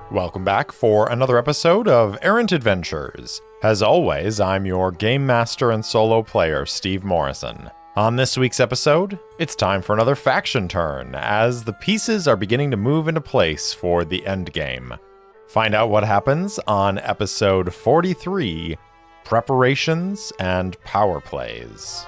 Welcome back for another episode of Errant Adventures. As always, I'm your game master and solo player, Steve Morrison. On this week's episode, it's time for another faction turn, as the pieces are beginning to move into place for the endgame. Find out what happens on episode 43, Preparations and Power Plays.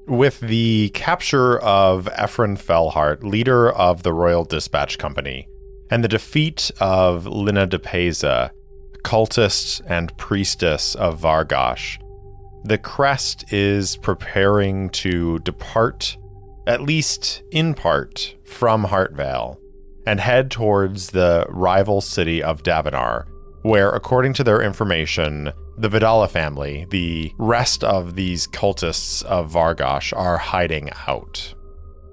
With the capture of Ephraim Fellheart, leader of the Royal Dispatch Company, and the defeat of Lina de Peza, cultist and priestess of Vargosh, the Crest is preparing to depart, at least in part, from Heartvale, and head towards the rival city of Davenar, where, according to their information, the Vidala family, the rest of these cultists of Vargosh, are hiding out.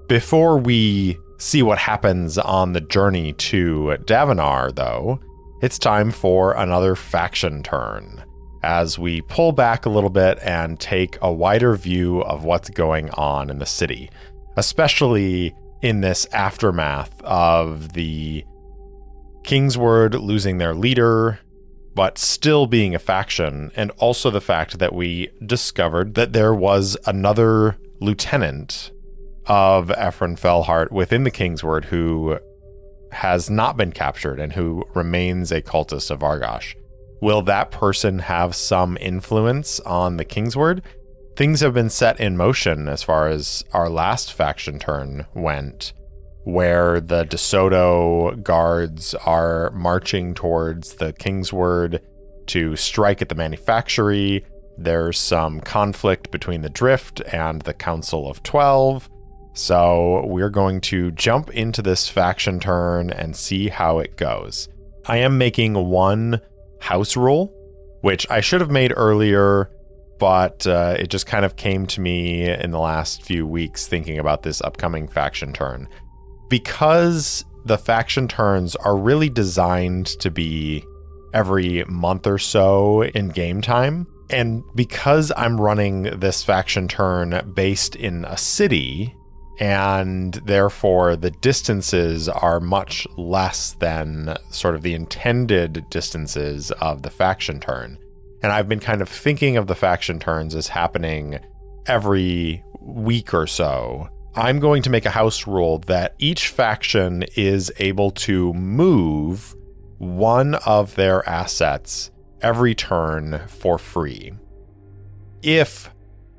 Before we see what happens on the journey to Davenar, though, it's time for another faction turn, as we pull back a little bit and take a wider view of what's going on in the city, especially in this aftermath of the Kingsword losing their leader, but still being a faction, and also the fact that we discovered that there was another lieutenant of Ephraim Fellheart within the Kingsword who has not been captured and who remains a cultist of Vargosh. Will that person have some influence on the Kingsword? Things have been set in motion as far as our last faction turn went, where the DeSoto guards are marching towards the Kingsword to strike at the manufactory. There's some conflict between the Drift and the Council of 12. So we're going to jump into this faction turn and see how it goes. I am making one house rule, which I should have made earlier, but it just kind of came to me in the last few weeks thinking about this upcoming faction turn. Because the faction turns are really designed to be every month or so in game time, and because I'm running this faction turn based in a city, and therefore the distances are much less than sort of the intended distances of the faction turn. And I've been kind of thinking of the faction turns as happening every week or so. I'm going to make a house rule that each faction is able to move one of their assets every turn for free. If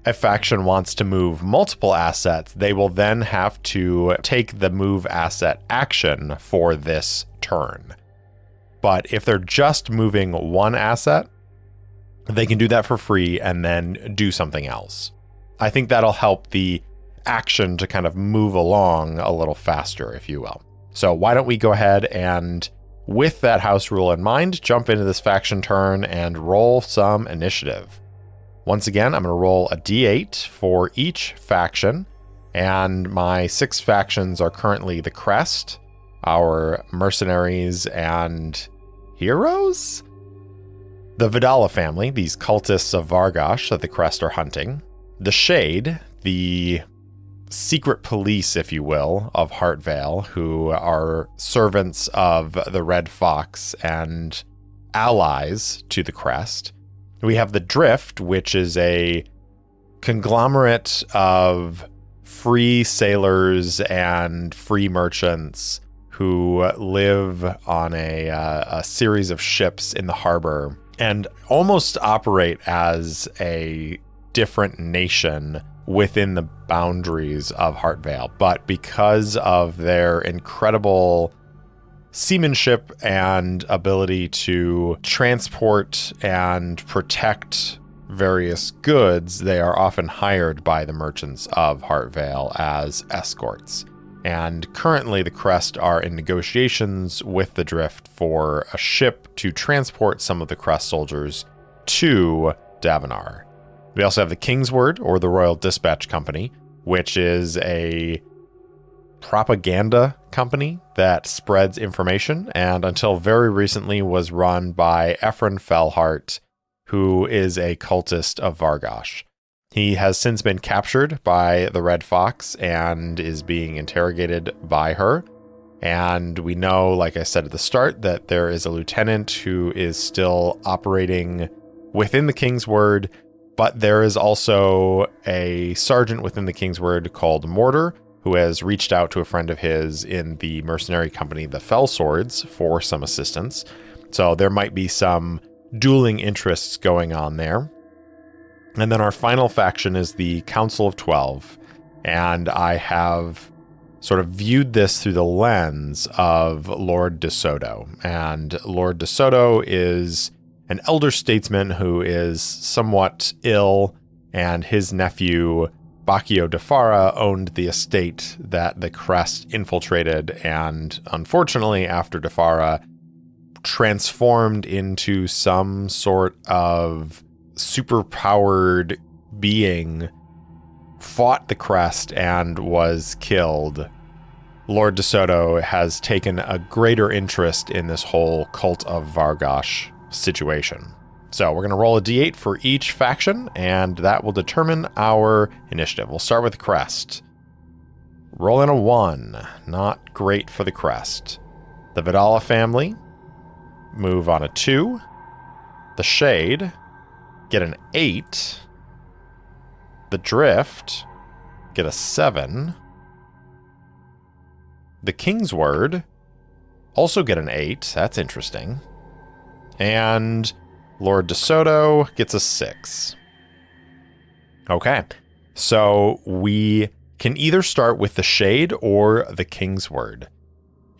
a faction wants to move multiple assets, they will then have to take the move asset action for this turn. But if they're just moving one asset, they can do that for free and then do something else. I think that'll help the action to kind of move along a little faster, if you will. So why don't we go ahead and, with that house rule in mind, jump into this faction turn and roll some initiative. Once again, I'm going to roll a d8 for each faction, and my 6 factions are currently the Crest, our mercenaries and heroes, the Vidala family, these cultists of Vargosh that the Crest are hunting, the Shade, the secret police, if you will, of Heartvale, who are servants of the Red Fox and allies to the Crest. We have the Drift, which is a conglomerate of free sailors and free merchants who live on a series of ships in the harbor and almost operate as a different nation within the boundaries of Heartvale. But because of their incredible seamanship and ability to transport and protect various goods, they are often hired by the merchants of Heartvale as escorts. And currently the Crest are in negotiations with the Drift for a ship to transport some of the Crest soldiers to Davenar. We also have the Kingsword, or the Royal Dispatch Company, which is a propaganda company that spreads information, and until very recently was run by Ephron Fellheart, who is a cultist of Vargosh. He has since been captured by the Red Fox and is being interrogated by her. And we know, like I said at the start, that there is a lieutenant who is still operating within the Kingsword, but there is also a sergeant within the Kingsword called Mortar, who has reached out to a friend of his in the mercenary company, the Fell Swords, for some assistance. So there might be some dueling interests going on there. And then our final faction is the Council of 12. And I have sort of viewed this through the lens of Lord De Soto. And Lord De Soto is an elder statesman who is somewhat ill, and his nephew Bacchio de Fara owned the estate that the Crest infiltrated, and unfortunately, after de Fara transformed into some sort of superpowered being, fought the Crest and was killed. Lord De Soto has taken a greater interest in this whole cult of Vargosh situation. So we're going to roll a d8 for each faction, and that will determine our initiative. We'll start with the Crest. Roll in a 1. Not great for the Crest. The Vidala family move on a 2. The Shade get an 8. The Drift get a 7. The Kingsword also get an 8. That's interesting. And Lord De Soto gets a 6. Okay, so we can either start with the Shade or the Kingsword.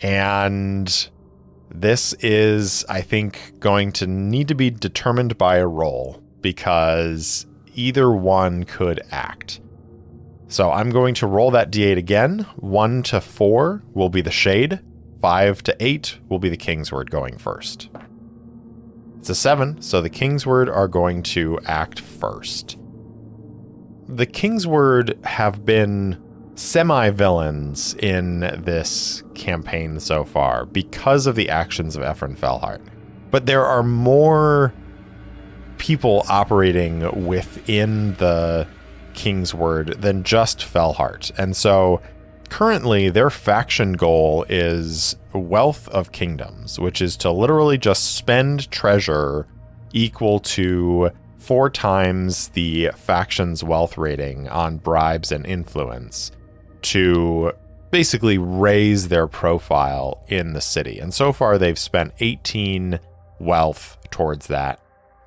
And this is, I think, going to need to be determined by a roll, because either one could act. So I'm going to roll that d8 again. 1 to 4 will be the Shade. 5 to 8 will be the Kingsword going first. It's a 7, so the Kingsword are going to act first. The Kingsword have been semi-villains in this campaign so far because of the actions of Ephron Fellheart. But there are more people operating within the Kingsword than just Fellheart. And so currently their faction goal is Wealth of Kingdoms, which is to literally just spend treasure equal to 4 times the faction's wealth rating on bribes and influence to basically raise their profile in the city. And so far they've spent 18 wealth towards that.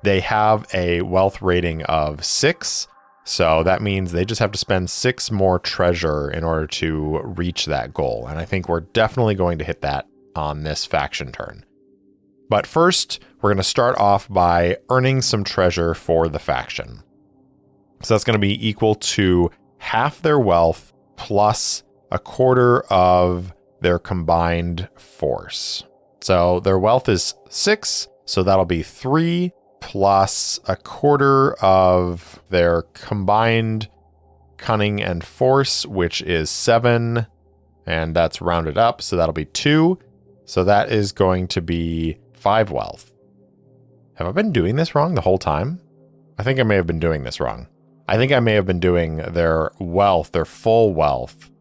They have a wealth rating of 6, so that means they just have to spend 6 more treasure in order to reach that goal. And I think we're definitely going to hit that on this faction turn. But first, we're going to start off by earning some treasure for the faction. So that's going to be equal to half their wealth plus a quarter of their combined force. So their wealth is 6, so that'll be 3 plus a quarter of their combined cunning and force, which is 7, and that's rounded up, so that'll be 2. So that is going to be 5 wealth. Have I been doing this wrong the whole time? I think I may have been doing this wrong. I think I may have been doing their wealth, their full wealth,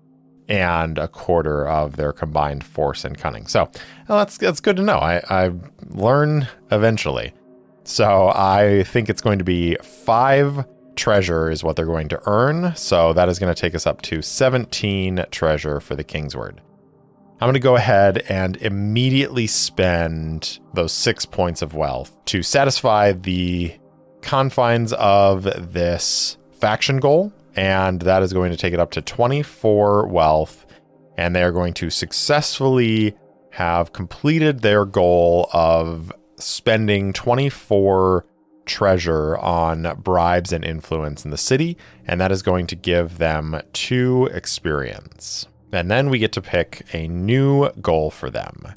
and a quarter of their combined force and cunning. So well, that's good to know. I learn eventually. So I think it's going to be 5 treasure is what they're going to earn. So that is going to take us up to 17 treasure for the Kingsword. I'm going to go ahead and immediately spend those 6 points of wealth to satisfy the confines of this faction goal. And that is going to take it up to 24 wealth. And they are going to successfully have completed their goal of spending 24 treasure on bribes and influence in the city, and that is going to give them 2 experience. And then we get to pick a new goal for them.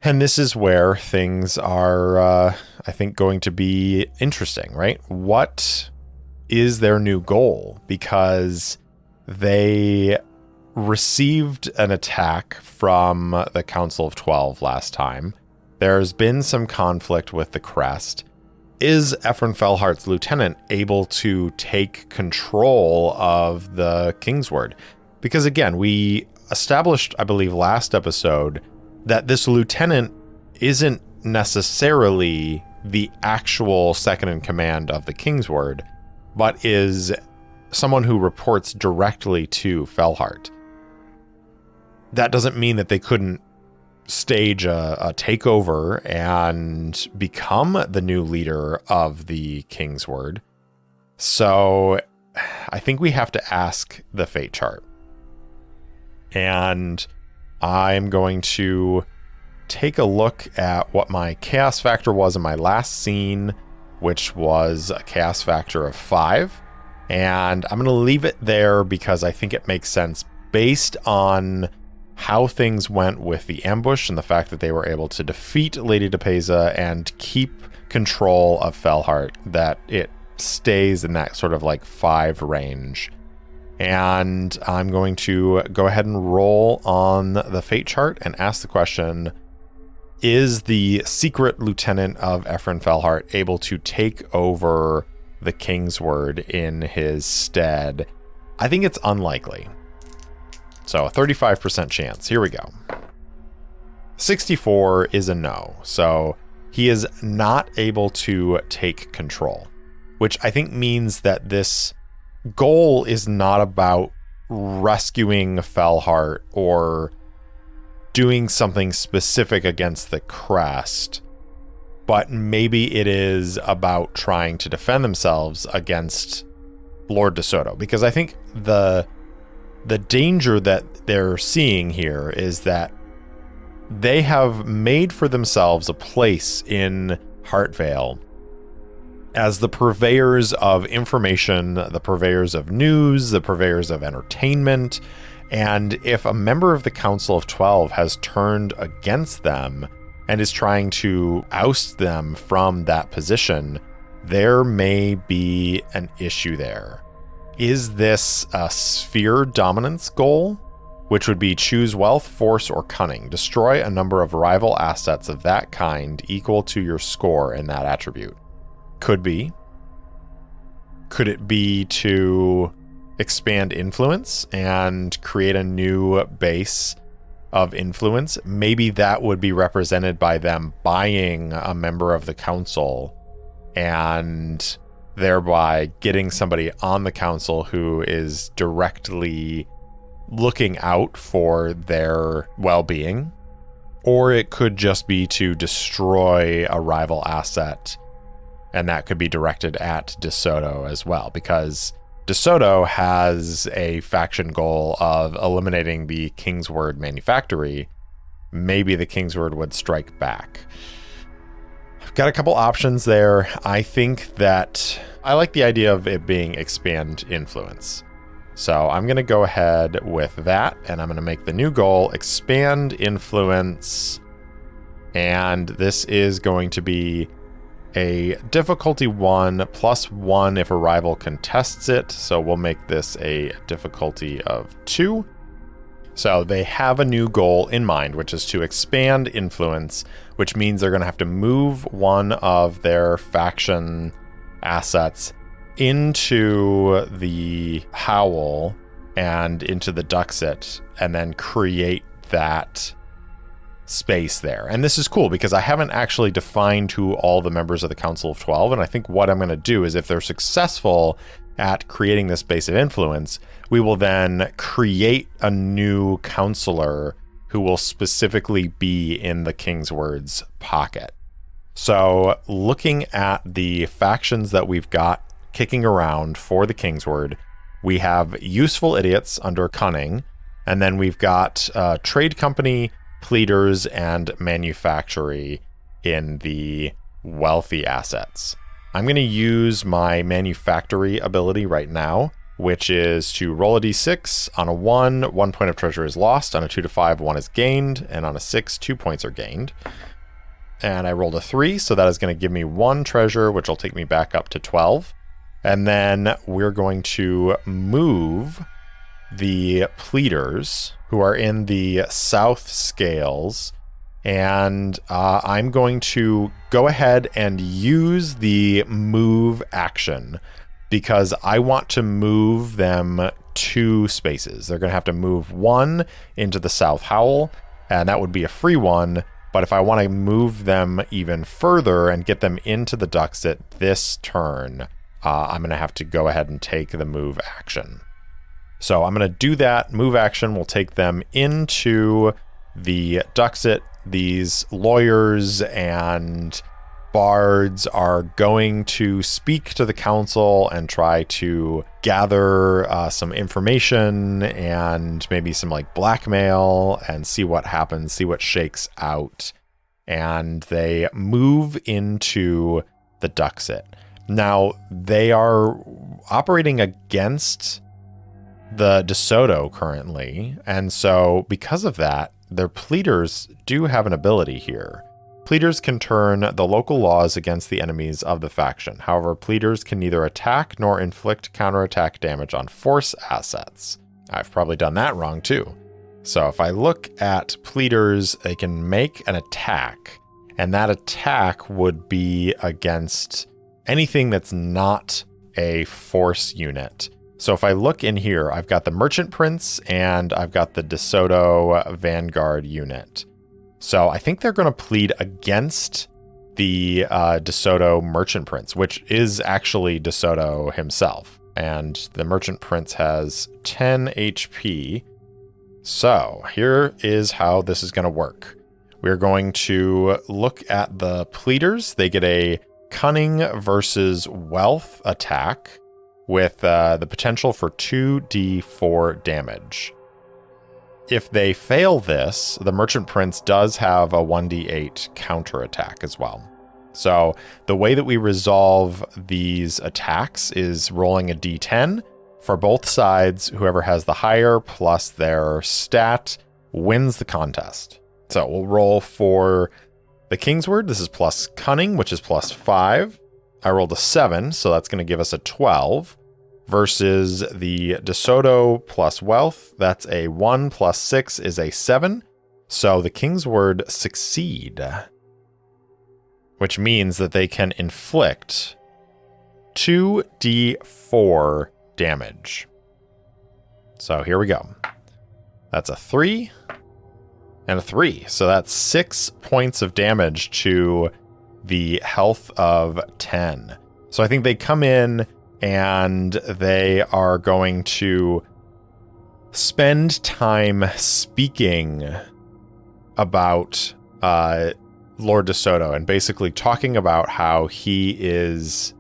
And this is where things are, I think, going to be interesting, right? What is their new goal? Because they received an attack from the Council of 12 last time. There's been some conflict with the Crest. Is Ephraim Fellheart's lieutenant able to take control of the Kingsword? Because again, we established, I believe, last episode that this lieutenant isn't necessarily the actual second in command of the Kingsword, but is someone who reports directly to Fellheart. That doesn't mean that they couldn't stage a takeover and become the new leader of the Kingsword. So I think we have to ask the fate chart. And I'm going to take a look at what my chaos factor was in my last scene, which was a chaos factor of 5. And I'm going to leave it there because I think it makes sense based on how things went with the ambush and the fact that they were able to defeat Lady Depeza and keep control of Fellheart, that it stays in that sort of like 5 range. And I'm going to go ahead and roll on the fate chart and ask the question, is the secret lieutenant of Ephraim Fellheart able to take over the Kingsword in his stead? I think it's unlikely. So a 35% chance. Here we go. 64 is a no. So he is not able to take control, which I think means that this goal is not about rescuing Fellheart or doing something specific against the Crest, but maybe it is about trying to defend themselves against Lord DeSoto. Because I think the danger that they're seeing here is that they have made for themselves a place in Heartvale as the purveyors of information, the purveyors of news, the purveyors of entertainment. And if a member of the Council of 12 has turned against them and is trying to oust them from that position, there may be an issue there. Is this a sphere dominance goal, which would be choose wealth, force, or cunning? Destroy a number of rival assets of that kind equal to your score in that attribute. Could be. Could it be to expand influence and create a new base of influence? Maybe that would be represented by them buying a member of the council and thereby getting somebody on the council who is directly looking out for their well-being. Or it could just be to destroy a rival asset, and that could be directed at DeSoto as well, because DeSoto has a faction goal of eliminating the Kingsword Manufactory. Maybe the Kingsword would strike back. I've got a couple options there. I think that I like the idea of it being expand influence. So I'm going to go ahead with that, and I'm going to make the new goal expand influence. And this is going to be a difficulty 1 +1 if a rival contests it. So we'll make this a difficulty of 2. So they have a new goal in mind, which is to expand influence, which means they're going to have to move one of their faction assets into the Howl and into the Duxit, and then create that space there. And this is cool because I haven't actually defined who all the members of the Council of 12, and I think what I'm going to do is if they're successful at creating this base of influence, we will then create a new counselor who will specifically be in the Kingsword's pocket. So looking at the factions that we've got kicking around for the Kingsword, we have Useful Idiots under Cunning, and then we've got Trade Company, Pleaders, and Manufactory in the wealthy assets. I'm going to use my manufactory ability right now, which is to roll a d6. On a 1, 1 point of treasure is lost. On a 2 to 5, 1 is gained. And on a 6, 2 points are gained. And I rolled a 3, so that is going to give me 1 treasure, which will take me back up to 12. And then we're going to move the pleaders who are in the south scales. And I'm going to go ahead and use the move action because I want to move them 2 spaces. They're going to have to move 1 into the south howl, and that would be a free 1. But if I want to move them even further and get them into the Duxit this turn, I'm going to have to go ahead and take the move action. So I'm going to do that. Move action will take them into the Duxit. These lawyers and bards are going to speak to the council and try to gather some information and maybe some like blackmail and see what happens, see what shakes out. And they move into the Duxit. Now, they are operating against the DeSoto currently, and so because of that, their pleaders do have an ability here. Pleaders can turn the local laws against the enemies of the faction. However, pleaders can neither attack nor inflict counterattack damage on force assets. I've probably done that wrong too. So if I look at pleaders, they can make an attack, and that attack would be against anything that's not a force unit. So if I look in here, I've got the Merchant Prince and I've got the DeSoto Vanguard unit. So I think they're going to plead against the DeSoto Merchant Prince, which is actually DeSoto himself. And the Merchant Prince has 10 HP. So here is how this is going to work. We're going to look at the pleaders. They get a Cunning versus Wealth attack with the potential for 2d4 damage. If they fail this, the Merchant Prince does have a 1d8 counterattack as well. So the way that we resolve these attacks is rolling a d10. For both sides, whoever has the higher plus their stat wins the contest. So we'll roll for the Kingsword. This is plus Cunning, which is plus 5. I rolled a 7, so that's going to give us a 12. Versus the DeSoto plus Wealth, that's a 1 plus 6 is a 7. So the Kingsword succeed, which means that they can inflict 2d4 damage. So here we go. That's a 3 and a 3. So that's 6 points of damage to the health of 10. So I think they come in and they are going to spend time speaking about Lord DeSoto and basically talking about how he is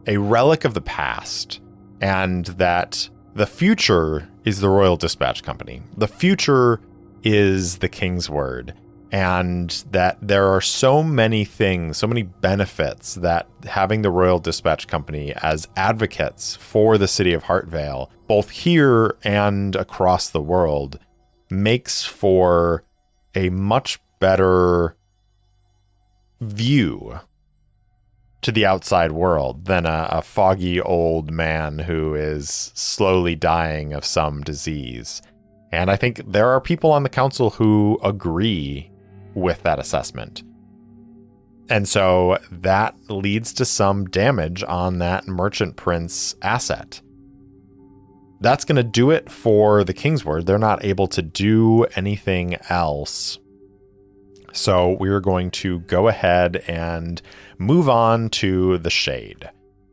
a relic of the past and that the future is the Royal Dispatch Company. The future is the Kingsword. And that there are so many things, so many benefits that having the Royal Dispatch Company as advocates for the city of Heartvale, both here and across the world, makes for a much better view to the outside world than a foggy old man who is slowly dying of some disease. And I think there are people on the council who agree with that assessment. And so that leads to some damage on that Merchant Prince asset. That's going to do it for the Kingsword. They're not able to do anything else. So we're going to go ahead and move on to the Shade.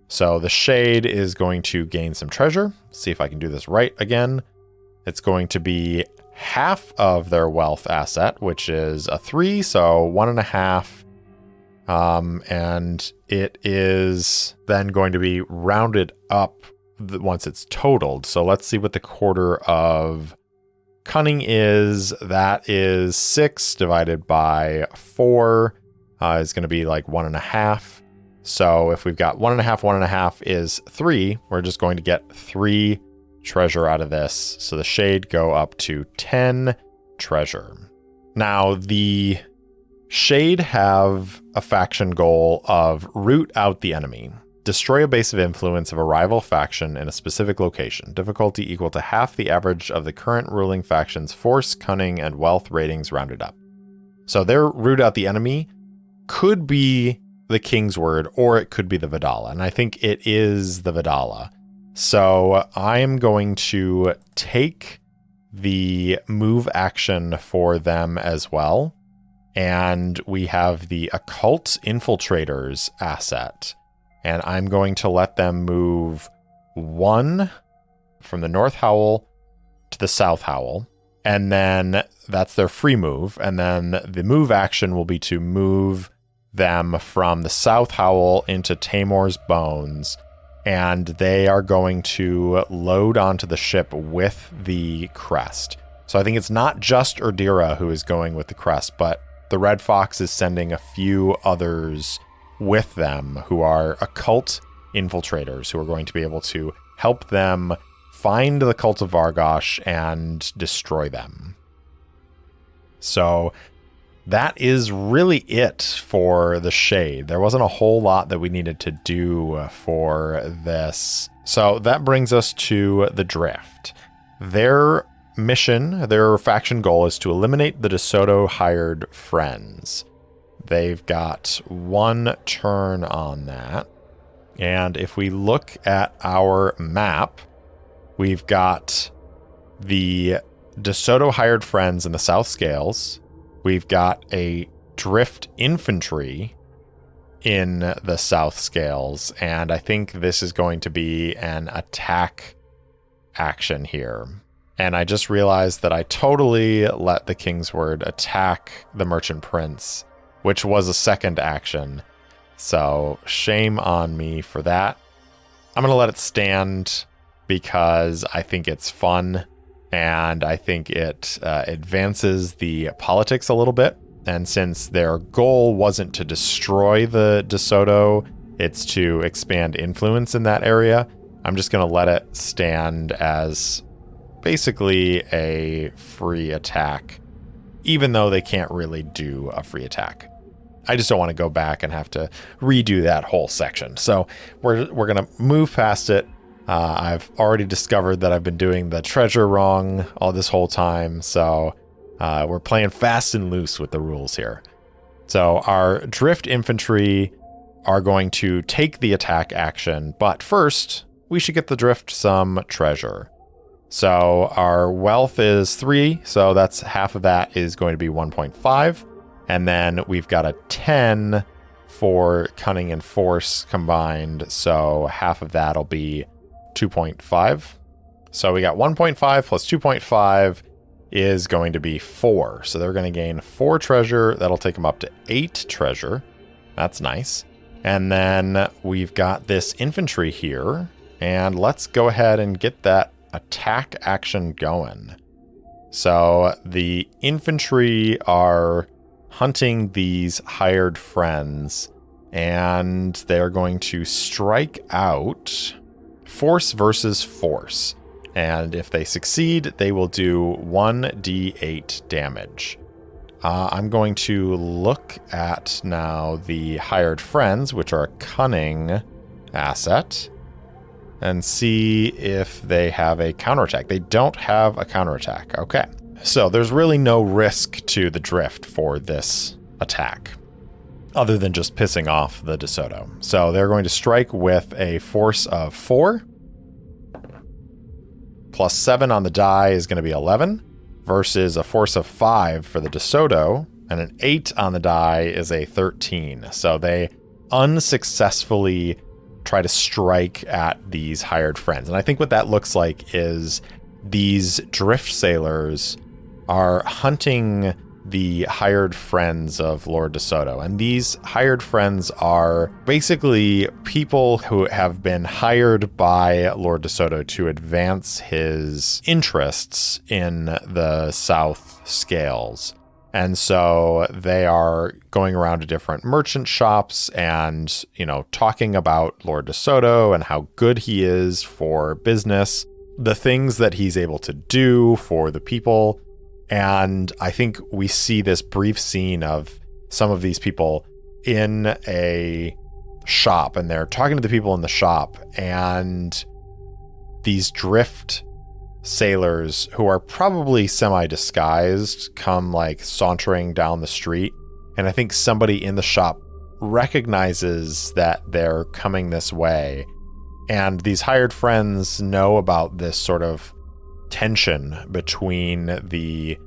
So the Shade is going to gain some treasure. See if I can do this right again. It's going to be half of their wealth asset, which is a 3, so 1.5. And it is then going to be rounded up once it's totaled. So let's see what the quarter of Cunning is. That is 6 divided by 4. is going to be like 1.5. So if we've got 1.5, 1.5 is 3, we're just going to get 3 treasure out of this. So the shade go up to 10 treasure. Now the shade have a faction goal of root out the enemy. Destroy a base of influence of a rival faction in a specific location. Difficulty equal to half the average of the current ruling faction's force, cunning, and wealth ratings rounded up. So their root out the enemy could be the King's Word, or it could be the Vidala. And I think it is the Vidala. So I'm going to take the move action for them as well. And we have the Occult Infiltrators asset. And I'm going to let them move 1 from the North Howl to the South Howl. And then that's their free move. And then the move action will be to move them from the South Howl into Tamor's Bones. And they are going to load onto the ship with the crest. So I think it's not just Urdira who is going with the crest, but the Red Fox is sending a few others with them who are occult infiltrators who are going to be able to help them find the cult of Vargosh and destroy them. So that is really it for the shade. There wasn't a whole lot that we needed to do for this. So that brings us to the Drift. Their mission, their faction goal is to eliminate the DeSoto hired friends. They've got 1 turn on that. And if we look at our map, we've got the DeSoto hired friends in the South Scales. We've got a Drift infantry in the South Scales. And I think this is going to be an attack action here. And I just realized that I totally let the King's Word attack the Merchant Prince, which was a second action. So shame on me for that. I'm going to let it stand because I think it's fun and I think it advances the politics a little bit. And since their goal wasn't to destroy the DeSoto, it's to expand influence in that area, I'm just going to let it stand as basically a free attack, even though they can't really do a free attack. I just don't want to go back and have to redo that whole section. So we're going to move past it. I've already discovered that I've been doing the treasure wrong all this whole time. So we're playing fast and loose with the rules here. So our Drift infantry are going to take the attack action. But first, we should get the Drift some treasure. So our wealth is 3. So that's half of that is going to be 1.5. And then we've got a 10 for cunning and force combined. So half of that'll be 2.5. So we got 1.5 plus 2.5 is going to be 4. So they're going to gain 4 treasure. That'll take them up to 8 treasure. That's nice. And then we've got this infantry here. And let's go ahead and get that attack action going. So the infantry are hunting these hired friends, and they're going to strike out force versus force. And if they succeed, they will do 1d8 damage. I'm going to look at now the hired friends, which are a cunning asset, and see if they have a counterattack. They don't have a counterattack. Okay. So there's really no risk to the Drift for this attack, other than just pissing off the DeSoto. So they're going to strike with a force of 4. Plus 7 on the die is going to be 11, versus a force of 5 for the DeSoto, and an 8 on the die is a 13. So they unsuccessfully try to strike at these hired friends. And I think what that looks like is these Drift sailors are hunting the hired friends of Lord DeSoto. And these hired friends are basically people who have been hired by Lord DeSoto to advance his interests in the South Scales. And so they are going around to different merchant shops and, talking about Lord DeSoto and how good he is for business, the things that he's able to do for the people. And I think we see this brief scene of some of these people in a shop, and they're talking to the people in the shop, and these drift sailors who are probably semi-disguised come like sauntering down the street, and I think somebody in the shop recognizes that they're coming this way, and these hired friends know about this sort of tension between the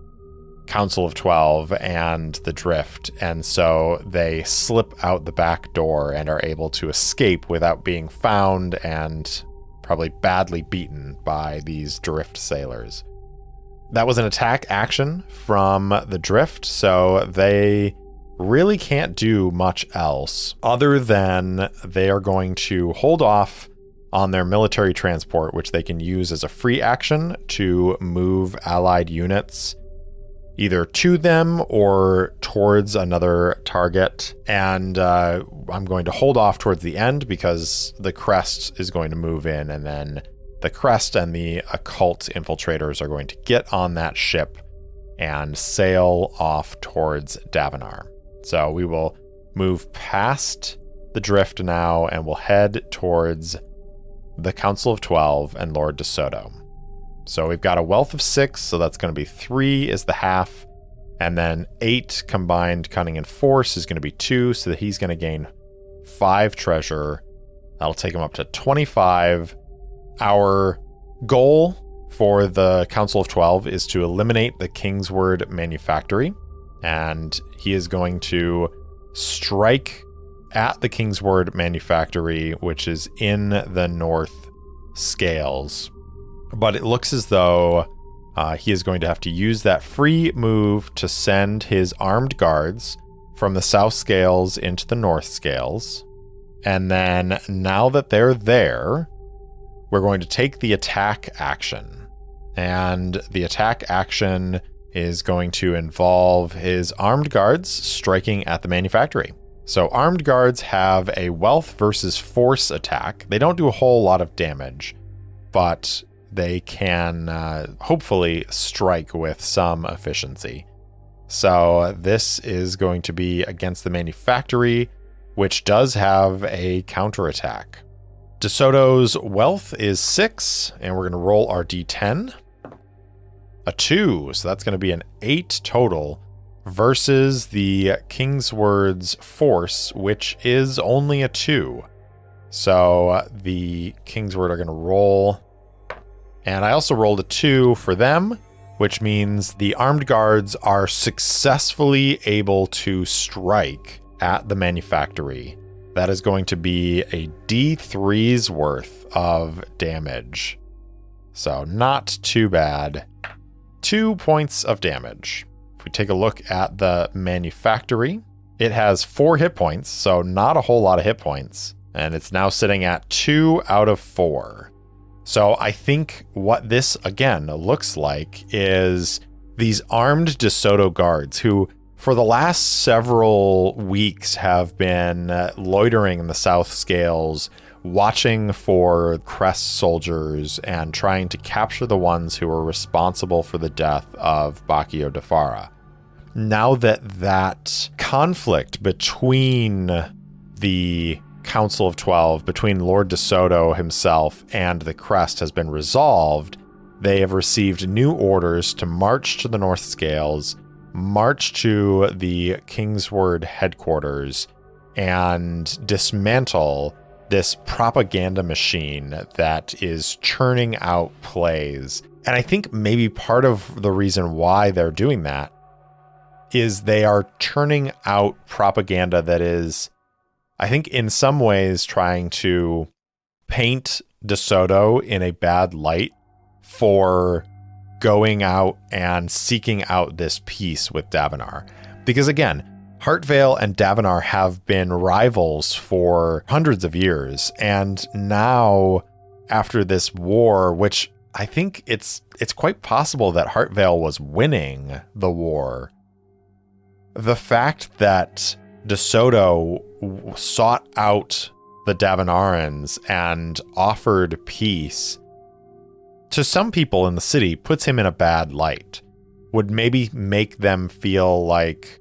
Council of 12 and the drift, and so they slip out the back door and are able to escape without being found and probably badly beaten by these drift sailors. That was an attack action from the drift, so they really can't do much else other than they are going to hold off on their military transport, which they can use as a free action to move allied units either to them or towards another target. And I'm going to hold off towards the end because the crest is going to move in, and then the crest and the occult infiltrators are going to get on that ship and sail off towards Davenar. So we will move past the drift now, and we'll head towards the Council of 12 and Lord DeSoto. So we've got a wealth of 6, so that's going to be 3 is the half, and then 8 combined cunning and force is going to be 2, so that he's going to gain 5 treasure. That'll take him up to 25. Our goal for the Council of 12 is to eliminate the Kingsword Manufactory, and he is going to strike at the Kingsword Manufactory, which is in the North Scales. But it looks as though he is going to have to use that free move to send his armed guards from the South Scales into the North Scales. And then now that they're there, we're going to take the attack action. And the attack action is going to involve his armed guards striking at the manufactory. So armed guards have a wealth versus force attack. They don't do a whole lot of damage, but they can hopefully strike with some efficiency. So this is going to be against the manufactory, which does have a counterattack. DeSoto's wealth is 6, and we're going to roll our d10. A 2, so that's going to be an 8 total, versus the Kingsword's force, which is only a 2. So the Kingsword are going to roll. And I also rolled a 2 for them, which means the armed guards are successfully able to strike at the manufactory. That is going to be a D3's worth of damage. So not too bad. 2 points of damage. If we take a look at the manufactory, it has 4 hit points, so not a whole lot of hit points. And it's now sitting at 2 out of 4. So I think what this, again, looks like is these armed DeSoto guards who, for the last several weeks, have been loitering in the South Scales, watching for Crest soldiers and trying to capture the ones who were responsible for the death of Bacchio de Fara. Now that that conflict between the Council of 12, between Lord DeSoto himself and the Crest has been resolved, they have received new orders to march to the North Scales, march to the Kingsword headquarters, and dismantle this propaganda machine that is churning out plays. And I think maybe part of the reason why they're doing that is they are churning out propaganda that is, I think, in some ways trying to paint DeSoto in a bad light for going out and seeking out this peace with Davenar. Because again, Heartvale and Davenar have been rivals for hundreds of years, and now after this war, which I think it's quite possible that Heartvale was winning the war, the fact that De Soto sought out the Davenarans and offered peace, to some people in the city, puts him in a bad light. Would maybe make them feel like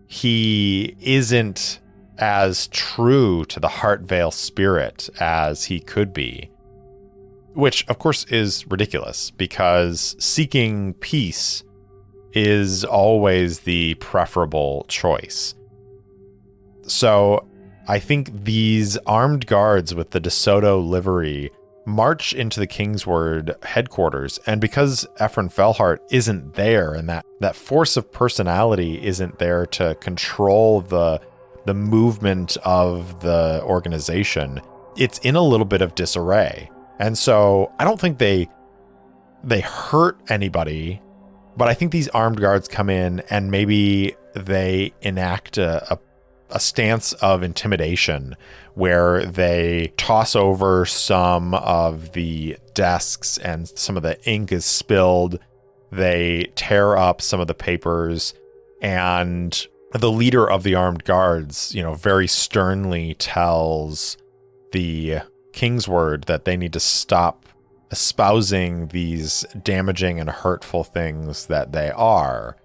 he isn't as true to the Heartvale spirit as he could be. Which, of course, is ridiculous, because seeking peace is always the preferable choice. So I think these armed guards with the De Soto livery march into the Kingsword headquarters, and because Ephraim Fellheart isn't there, and that force of personality isn't there to control the movement of the organization, it's in a little bit of disarray. And so I don't think they hurt anybody, but I think these armed guards come in and maybe they enact a stance of intimidation where they toss over some of the desks and some of the ink is spilled. They tear up some of the papers, and the leader of the armed guards, very sternly tells the Kingsword that they need to stop espousing these damaging and hurtful things that they are.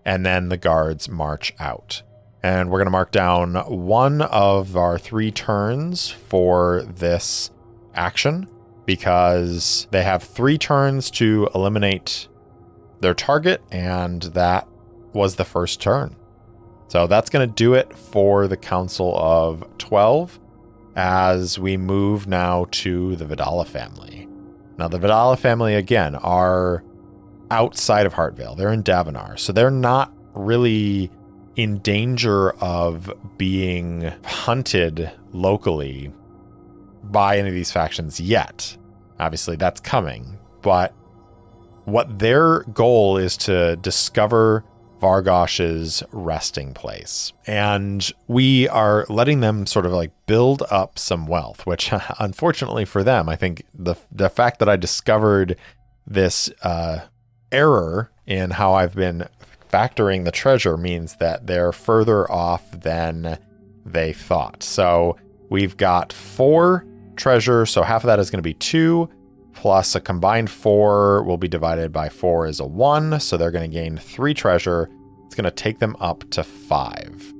And then the guards march out. And we're going to mark down one of our 3 turns for this action, because they have 3 turns to eliminate their target, and that was the first turn. So that's going to do it for the Council of 12, as we move now to the Vidala family. Now, the Vidala family, again, are outside of Heartvale. They're in Davenar, so they're not really in danger of being hunted locally by any of these factions yet. Obviously, that's coming. But what their goal is to discover Vargosh's resting place. And we are letting them sort of like build up some wealth, which unfortunately for them, I think the fact that I discovered this error in how I've been factoring the treasure means that they're further off than they thought. So we've got 4 treasure, so half of that is going to be 2, plus a combined 4 will be divided by 4 is a 1, so they're going to gain 3 treasure. It's going to take them up to 5.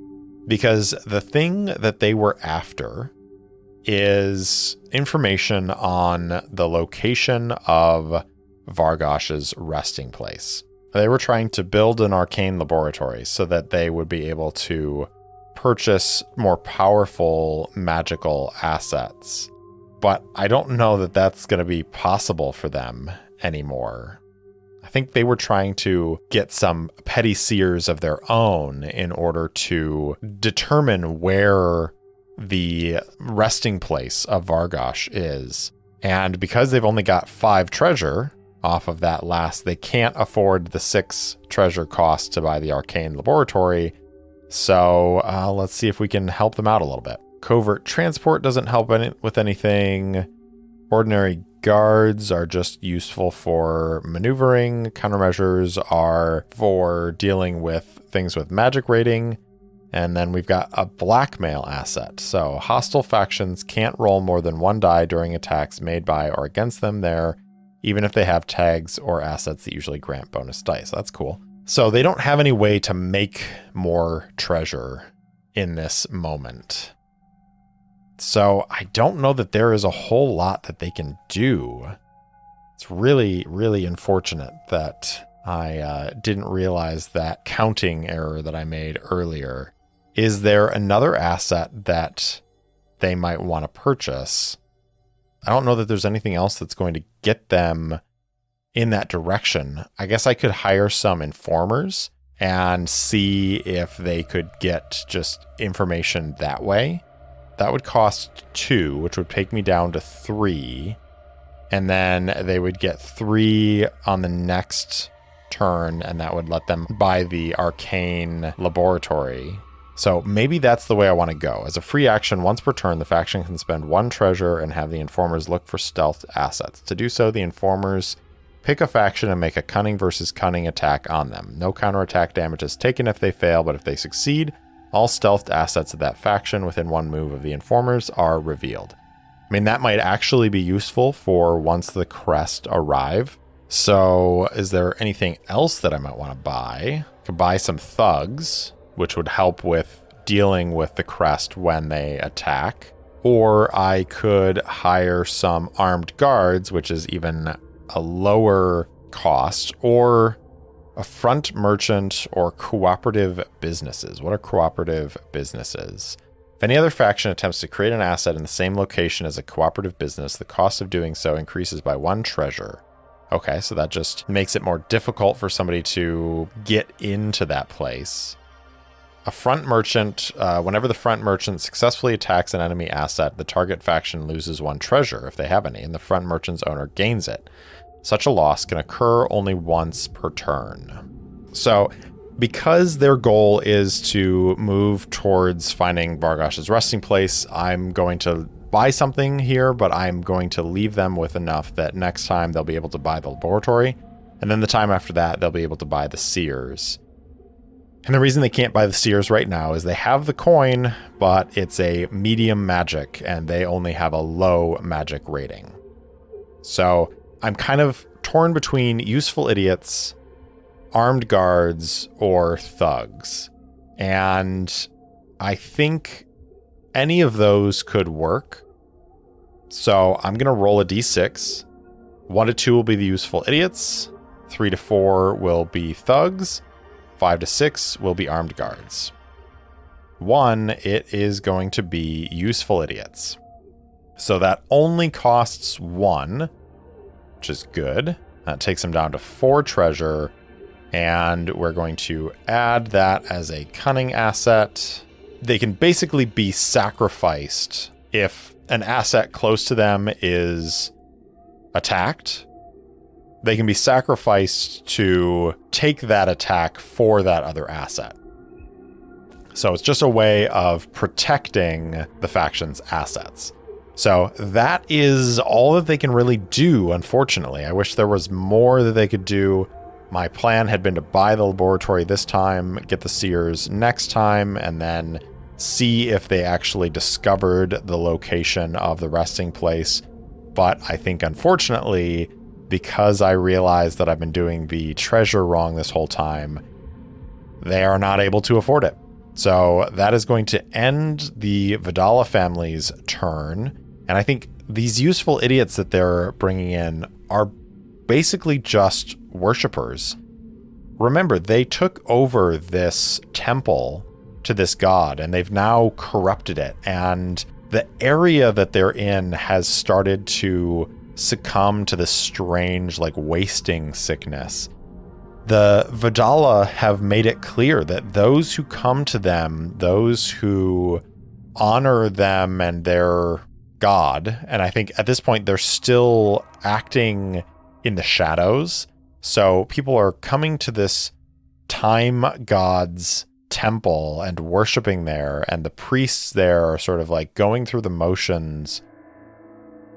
Because the thing that they were after is information on the location of Vargosh's resting place. They were trying to build an arcane laboratory so that they would be able to purchase more powerful magical assets. But I don't know that that's going to be possible for them anymore. I think they were trying to get some petty seers of their own in order to determine where the resting place of Vargosh is. And because they've only got 5 treasure off of that last, they can't afford the 6 treasure cost to buy the arcane laboratory. So let's see if we can help them out a little bit. Covert transport doesn't help with anything. Ordinary guards are just useful for maneuvering. Countermeasures are for dealing with things with magic rating. And then we've got a blackmail asset. So hostile factions can't roll more than 1 die during attacks made by or against them there, even if they have tags or assets that usually grant bonus dice. That's cool. So they don't have any way to make more treasure in this moment. So I don't know that there is a whole lot that they can do. It's really, really unfortunate that I didn't realize that counting error that I made earlier. Is there another asset that they might want to purchase? I don't know that there's anything else that's going to get them in that direction. I guess I could hire some informers and see if they could get just information that way. That would cost 2, which would take me down to 3. And then they would get 3 on the next turn, and that would let them buy the arcane laboratory. So maybe that's the way I want to go. As a free action, once per turn, the faction can spend 1 treasure and have the informers look for stealth assets. To do so, the informers Pick a faction and make a cunning versus cunning attack on them. No counterattack damage is taken if they fail, but if they succeed, all stealthed assets of that faction within 1 move of the informers are revealed. I mean, that might actually be useful for once the crest arrive. So is there anything else that I might want to buy? I could buy some thugs, which would help with dealing with the crest when they attack. Or I could hire some armed guards, which is even a lower cost, or a front merchant or cooperative businesses. What are cooperative businesses? If any other faction attempts to create an asset in the same location as a cooperative business, the cost of doing so increases by 1 treasure. Okay, so that just makes it more difficult for somebody to get into that place. A front merchant, whenever the front merchant successfully attacks an enemy asset, the target faction loses 1 treasure, if they have any, and the front merchant's owner gains it. Such a loss can occur only once per turn. So, because their goal is to move towards finding Bargosh's resting place, I'm going to buy something here, but I'm going to leave them with enough that next time they'll be able to buy the laboratory, and then the time after that, they'll be able to buy the seers. And the reason they can't buy the seers right now is they have the coin, but it's a medium magic, and they only have a low magic rating. So I'm kind of torn between useful idiots, armed guards, or thugs. And I think any of those could work. So I'm going to roll a d6. 1 to 2 will be the useful idiots. 3 to 4 will be thugs. 5 to 6 will be armed guards. 1, it is going to be useful idiots. So that only costs 1, which is good. That takes them down to 4 treasure. And we're going to add that as a cunning asset. They can basically be sacrificed if an asset close to them is attacked. They can be sacrificed to take that attack for that other asset. So it's just a way of protecting the faction's assets. So that is all that they can really do, unfortunately. I wish there was more that they could do. My plan had been to buy the laboratory this time, get the seers next time, and then see if they actually discovered the location of the resting place. But I think, unfortunately, because I realized that I've been doing the treasure wrong this whole time, they are not able to afford it. So that is going to end the Vidala family's turn. And I think these useful idiots that they're bringing in are basically just worshippers. Remember, they took over this temple to this god, and they've now corrupted it. And the area that they're in has started to succumb to this strange, wasting sickness. The Vidala have made it clear that those who come to them, those who honor them and their god, and I think at this point they're still acting in the shadows. So people are coming to this time god's temple and worshiping there, and the priests there are sort of going through the motions.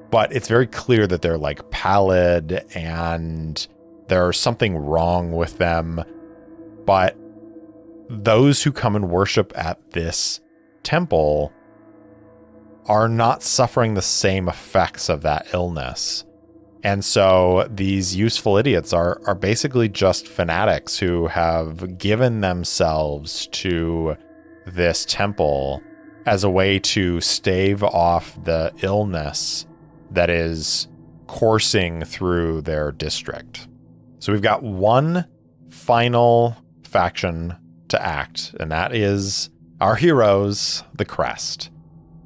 But it's very clear that they're pallid and there's something wrong with them. But those who come and worship at this temple are not suffering the same effects of that illness. And so these useful idiots are basically just fanatics who have given themselves to this temple as a way to stave off the illness that is coursing through their district. So we've got one final faction to act, and that is our heroes, the Crest.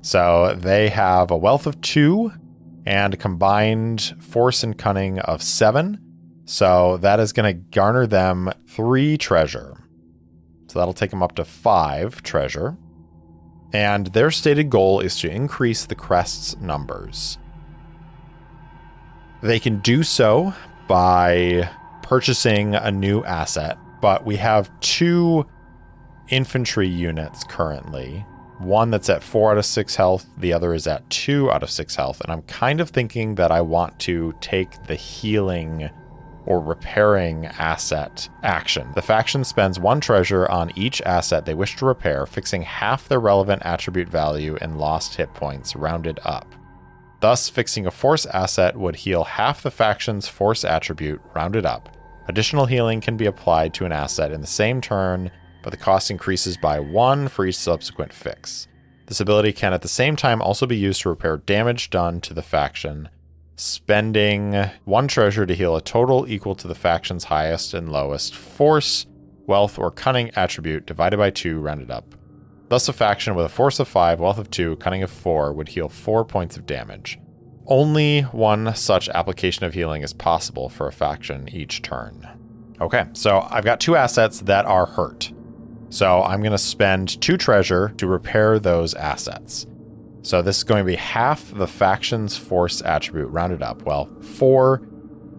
So they have a wealth of 2 and a combined force and cunning of 7. So that is going to garner them 3 treasure. So that'll take them up to 5 treasure. And their stated goal is to increase the Crest's numbers. They can do so by purchasing a new asset, but we have 2 infantry units currently. One that's at 4 out of 6 health, the other is at 2 out of 6 health, and I'm kind of thinking that I want to take the healing or repairing asset action. The faction spends 1 treasure on each asset they wish to repair, fixing half their relevant attribute value in lost hit points, rounded up. Thus, fixing a force asset would heal half the faction's force attribute, rounded up. Additional healing can be applied to an asset in the same turn, but the cost increases by 1 for each subsequent fix. This ability can at the same time also be used to repair damage done to the faction, spending 1 treasure to heal a total equal to the faction's highest and lowest force, wealth, or cunning attribute divided by 2, rounded up. Thus, a faction with a force of 5, wealth of 2, cunning of 4 would heal 4 points of damage. Only 1 such application of healing is possible for a faction each turn. Okay, so I've got 2 assets that are hurt. So I'm going to spend 2 treasure to repair those assets. So this is going to be half the faction's force attribute, rounded up. Well, 4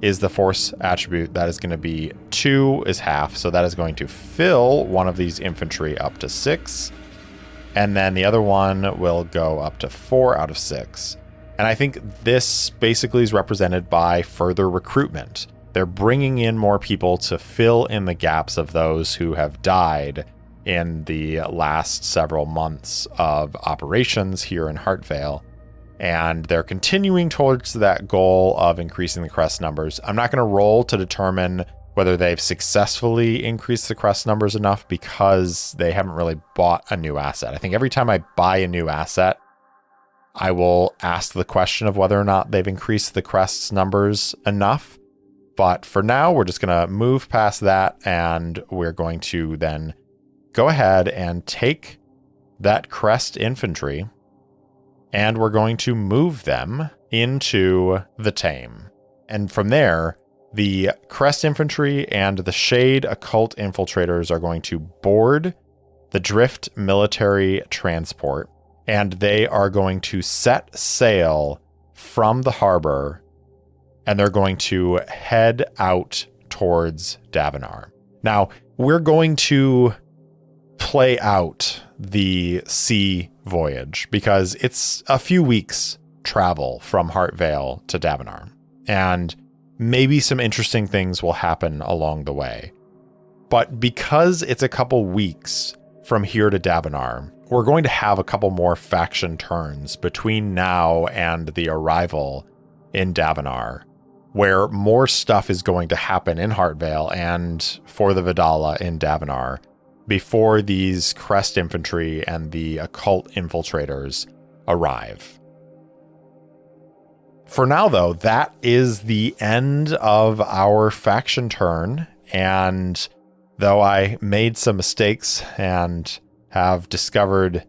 is the force attribute. That is going to be 2 is half. So that is going to fill one of these infantry up to 6. And then the other one will go up to 4 out of 6. And I think this basically is represented by further recruitment. They're bringing in more people to fill in the gaps of those who have died in the last several months of operations here in Heartvale. And they're continuing towards that goal of increasing the crest numbers. I'm not going to roll to determine whether they've successfully increased the crest numbers enough because they haven't really bought a new asset. I think every time I buy a new asset, I will ask the question of whether or not they've increased the crest numbers enough. But for now, we're just going to move past that, and we're going to then go ahead and take that crest infantry, and we're going to move them into the tame. And from there, the crest infantry and the shade occult infiltrators are going to board the drift military transport, and they are going to set sail from the harbor, and they're going to head out towards Davenar. Now, we're going to play out the sea voyage because it's a few weeks travel from Heartvale to Davenar, and maybe some interesting things will happen along the way. But because it's a couple weeks from here to Davenar, we're going to have a couple more faction turns between now and the arrival in Davenar, where more stuff is going to happen in Heartvale and for the Vidala in Davenar before these crest infantry and the occult infiltrators arrive. For now, though, that is the end of our faction turn, and though I made some mistakes and have discovered,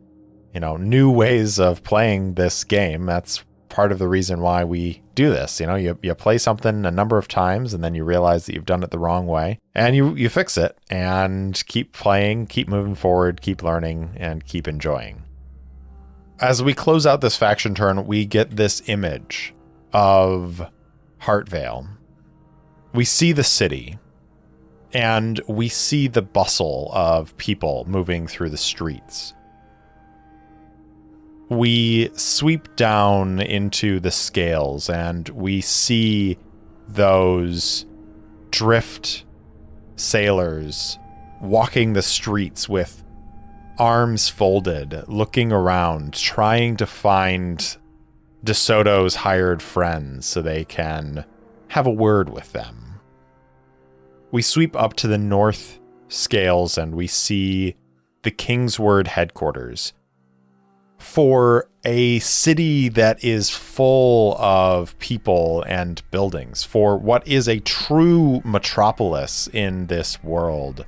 new ways of playing this game, that's part of the reason why we do this. You play something a number of times and then you realize that you've done it the wrong way, and you fix it and keep playing, keep moving forward, keep learning, and keep enjoying. As we close out this faction turn, we get this image of Heartvale. We see the city, and we see the bustle of people moving through the streets. We sweep down into the scales, and we see those drift sailors walking the streets with arms folded, looking around, trying to find DeSoto's hired friends so they can have a word with them. We sweep up to the north scales and we see the Kingsword headquarters. For a city that is full of people and buildings, for what is a true metropolis in this world,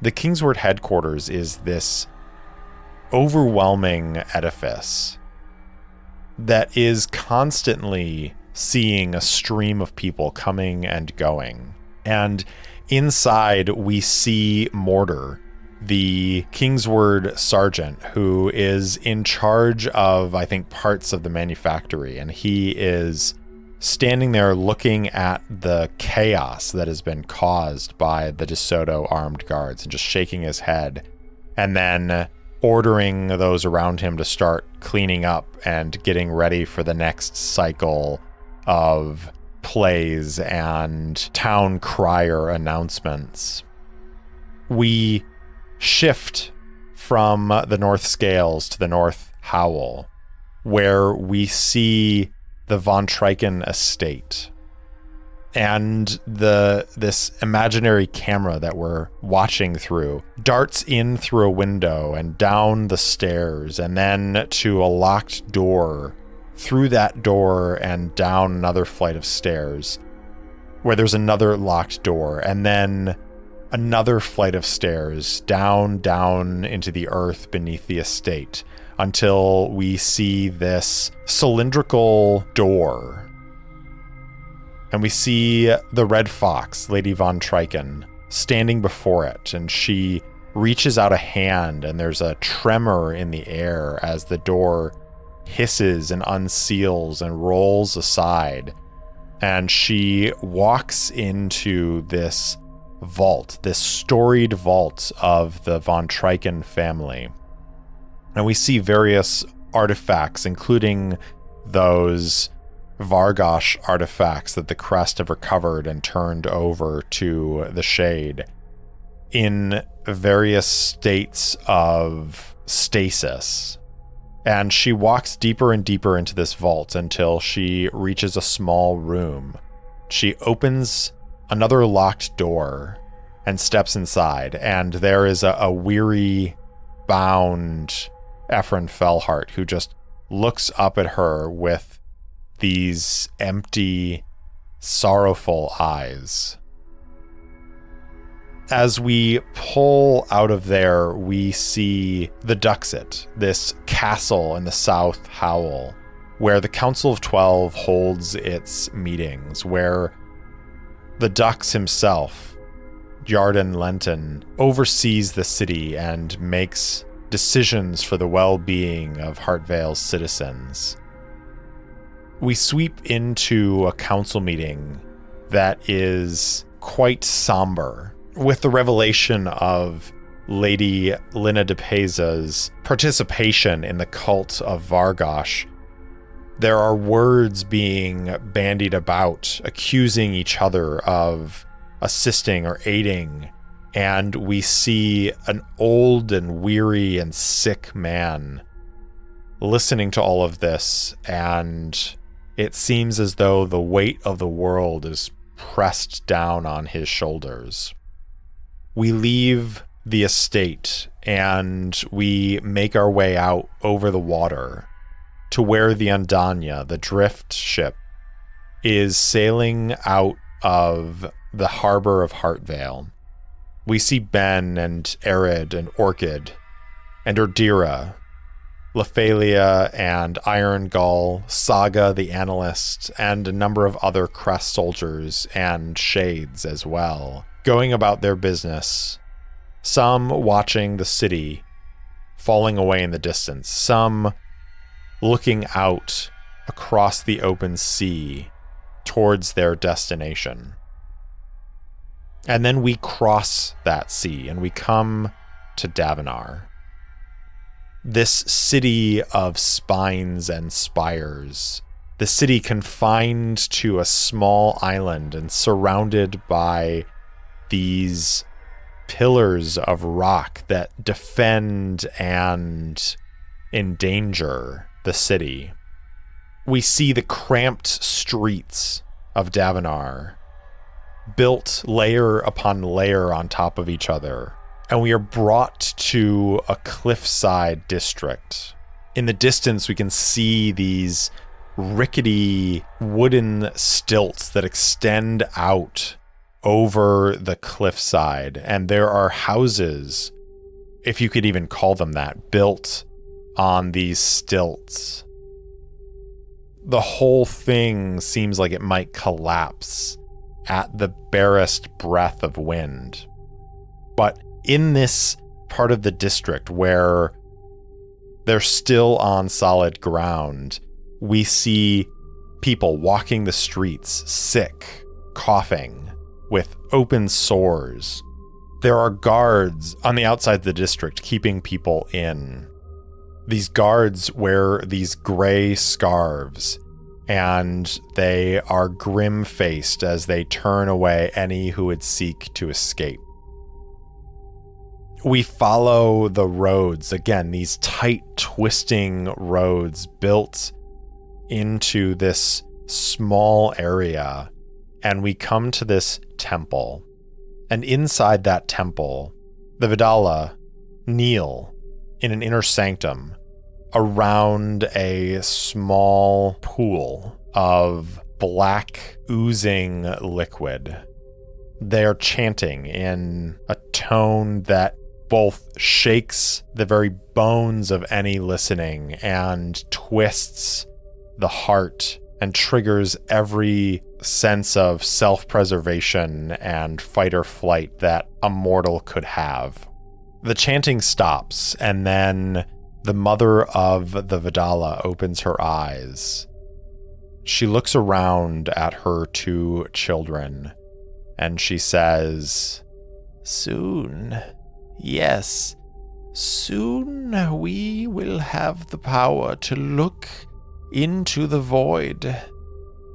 the Kingsword headquarters is this overwhelming edifice that is constantly seeing a stream of people coming and going. And inside we see Mortar, the Kingsword sergeant, who is in charge of, I think, parts of the manufactory. And he is standing there looking at the chaos that has been caused by the DeSoto armed guards and just shaking his head. And then ordering those around him to start cleaning up and getting ready for the next cycle of plays and town crier announcements. We shift from the North Scales to the North Howl, where we see the Von Tryken estate. And this imaginary camera that we're watching through darts in through a window and down the stairs, and then to a locked door, through that door and down another flight of stairs, where there's another locked door, and then another flight of stairs down into the earth beneath the estate, until we see this cylindrical door. And we see the Red Fox, Lady Von Tryken, standing before it, and she reaches out a hand, and there's a tremor in the air as the door hisses and unseals and rolls aside. And she walks into this vault, this storied vault of the Von Tryken family. And we see various artifacts, including those Vargosh artifacts that the Crest have recovered and turned over to the Shade in various states of stasis. And she walks deeper and deeper into this vault until she reaches a small room. She opens another locked door and steps inside, and there is a weary, bound Ephraim Fellheart who just looks up at her with these empty, sorrowful eyes. As we pull out of there, we see the Duxit, this castle in the South Howl, where the Council of 12 holds its meetings, where the Dux himself, Jarden Lenton, oversees the city and makes decisions for the well-being of Heartvale's citizens. We sweep into a council meeting that is quite somber, with the revelation of Lady Lina de Pesa's participation in the cult of Vargosh. There are words being bandied about, accusing each other of assisting or aiding, and we see an old and weary and sick man listening to all of this, and it seems as though the weight of the world is pressed down on his shoulders. We leave the estate and we make our way out over the water to where the Undanya, the drift ship, is sailing out of the harbor of Heartvale. We see Ben and Arid and Orchid and Erdira, Lephalia and Iron Gull, Saga the Analyst, and a number of other Crest soldiers and Shades as well, going about their business. Some watching the city falling away in the distance, some looking out across the open sea towards their destination. And then we cross that sea and we come to Davenar. This city of spines and spires, the city confined to a small island and surrounded by these pillars of rock that defend and endanger the city. We see the cramped streets of Davenar, built layer upon layer on top of each other, and we are brought to a cliffside district. In the distance, we can see these rickety wooden stilts that extend out over the cliffside, and there are houses, if you could even call them that, built on these stilts. The whole thing seems like it might collapse at the barest breath of wind. But in this part of the district where they're still on solid ground, we see people walking the streets, sick, coughing, with open sores. There are guards on the outside of the district keeping people in. These guards wear these gray scarves, and they are grim-faced as they turn away any who would seek to escape. We follow the roads, again, these tight, twisting roads built into this small area, and we come to this temple. And inside that temple, the Vidala kneel in an inner sanctum around a small pool of black, oozing liquid. They are chanting in a tone that both shakes the very bones of any listening and twists the heart and triggers every sense of self-preservation and fight or flight that a mortal could have. The chanting stops, and then the mother of the Vidala opens her eyes. She looks around at her 2 children, and she says, "Soon, yes, soon we will have the power to look into the void.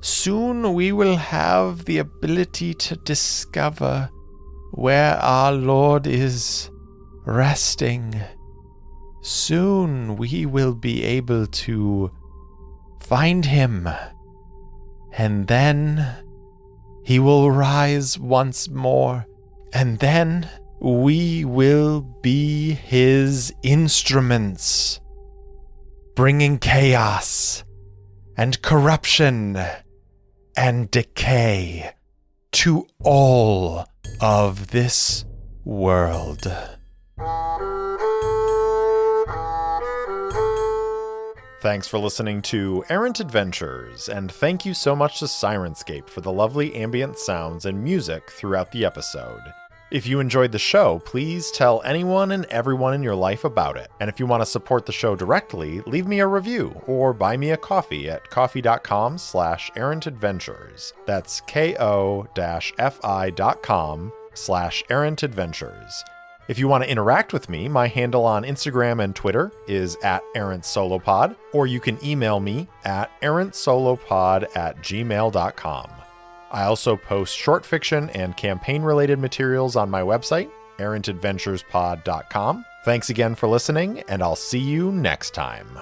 Soon we will have the ability to discover where our Lord is resting. Soon we will be able to find him, and then he will rise once more, and then we will be his instruments, bringing chaos and corruption and decay to all of this world." Thanks for listening to Errant Adventures, and thank you so much to Syrinscape for the lovely ambient sounds and music throughout the episode. If you enjoyed the show, please tell anyone and everyone in your life about it. And if you want to support the show directly, leave me a review or buy me a coffee at coffee.com/errantadventures. That's ko-fi.com/errantadventures. If you want to interact with me, my handle on Instagram and Twitter is @errantsolopod, or you can email me at errantsolopod@gmail.com. I also post short fiction and campaign-related materials on my website, errantadventurespod.com. Thanks again for listening, and I'll see you next time.